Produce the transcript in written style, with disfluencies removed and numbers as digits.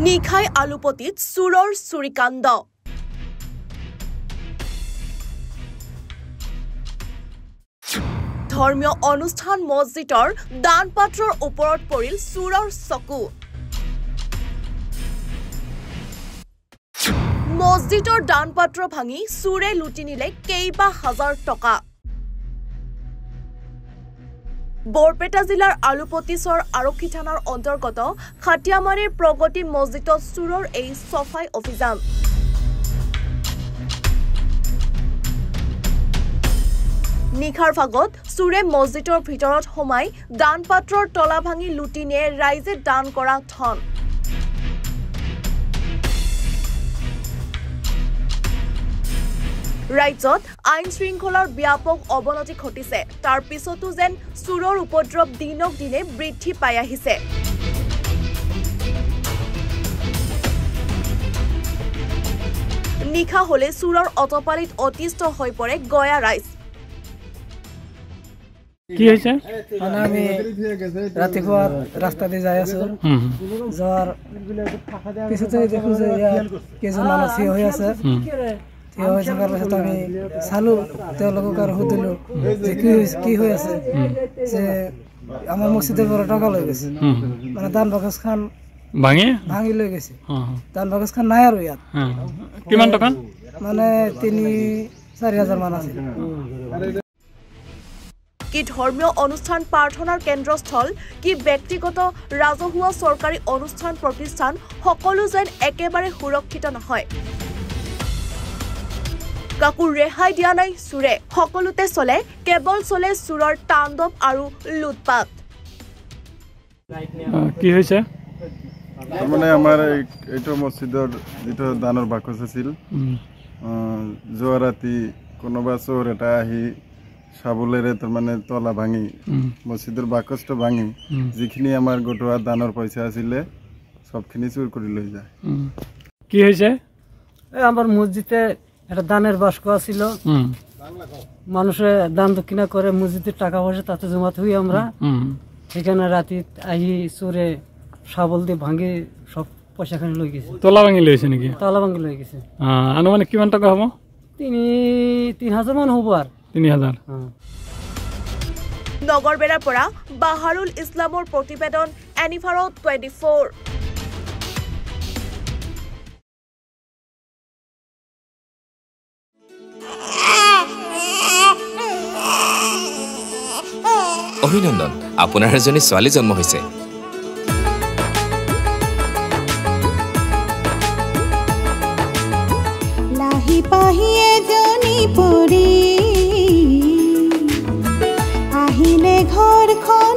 নিখাই আলুপতিত চুৰৰ চুৰিকাণ্ড ধৰ্মীয় অনুষ্ঠান মছজিদৰ দান পাত্ৰৰ ওপৰত পৰিল চুৰৰ চকু মছজিদৰ দান পাত্ৰ ভাঙি চুৰে লুটি নিলে কেইবা হাজাৰ টকা বৰপেটা জিলাৰ আলুপতিচৰ আৰক্ষী থানাৰ অন্তৰ্গত খাটিয়ামাৰীৰ প্ৰগতি মছজিদত চুৰৰ এই সফাই অভিযান নিখাৰ ভাগত চুৰে মছজিদৰ ভিতৰত সোমাই দান পাত্ৰৰ তলা ভাঙি লুটি নিয়ে ৰাইজে দান কৰা ধন ৰাজ্যত আইন শৃংখলাৰ ব্যাপক অৱনতি ঘটিছে তাৰ পিছতো যেন চুৰৰ উপদ্ৰৱ দিনক দিনে বৃদ্ধি পাই আহিছে নিখা হলে চুৰৰ অটপালিত অতিষ্ঠ হৈ পৰে গয়া ৰাইজ কি হৈছে মানে আমি ৰাতিপুৱা ৰাস্তা দি যাই আছো যাৰ পিছতে দেখো যে কেইজন মানুহ থিয় হৈ আছে থিয় হৈ থকাৰ পিছত আমি চালো তেওঁলোকক আৰু সুধিলো যে কি হৈ আছে যে আমাৰ মছজিদৰ পৰা টকা লৈ গৈছে মানে দান বাকচ খান ভাঙি লৈ গৈছে দান বাকচ খান নাই আৰু ইয়াত কিমান টকা মানে 3-4 হাজাৰ মান আছে কি ধৰ্মীয় অনুষ্ঠান প্ৰাৰ্থনাৰ কেন্দ্ৰস্থল কি ব্যক্তিগত ৰাজহুৱা চৰকাৰী অনুষ্ঠান প্ৰতিষ্ঠান সকলো যেন একেবাৰে সুৰক্ষিত নহয় কাকো ৰেহাই দিয়া নাই চুৰে সকলোতে চলে কেৱল চলে চুৰৰ তাণ্ডৱ আৰু লুটপাট কি হৈছে মানে আমাৰ এইটো মছজিদৰ যেটো দানৰ বাকচ আছিল যোৱা ৰাতি কোনোবা চোৰ এটা আহি সাবলেৰে তাৰ মানে তলা ভাঙি মছজিদৰ বাকচটো ভাঙি যিখিনি আমাৰ গোটোৱা দানৰ পইচা আছিলে সবখিনি চুৰ কৰি লৈ যায় কি হৈছে আমার মসজিদে একটা দানের বাস্ক ছিল মানুষে দান দক্ষিণা করে মসজিদের টাকা পয়সা তাতে জমাতে হই আমরা সেখানে রাতে আহি চোরে শাবল দিয়ে ভাঙি সব পয়সাখানি লই গেছে তলা ভাঙি লৈছে নেকি তলা ভাঙি লই গেছে আনুমানিক কিমান টাকা হ'ব 3,000 মান হ'ব আর 3,000 নগৰবেৰাৰ পৰা বাহাৰুল ইছলামৰ প্ৰতিবেদন এনিভাৰো 24 অভিনন্দন আপোনাৰ এজনী ছোৱালী জন্ম হৈছে লাহি পাহি এজনী পৰি আহিলে ঘৰখন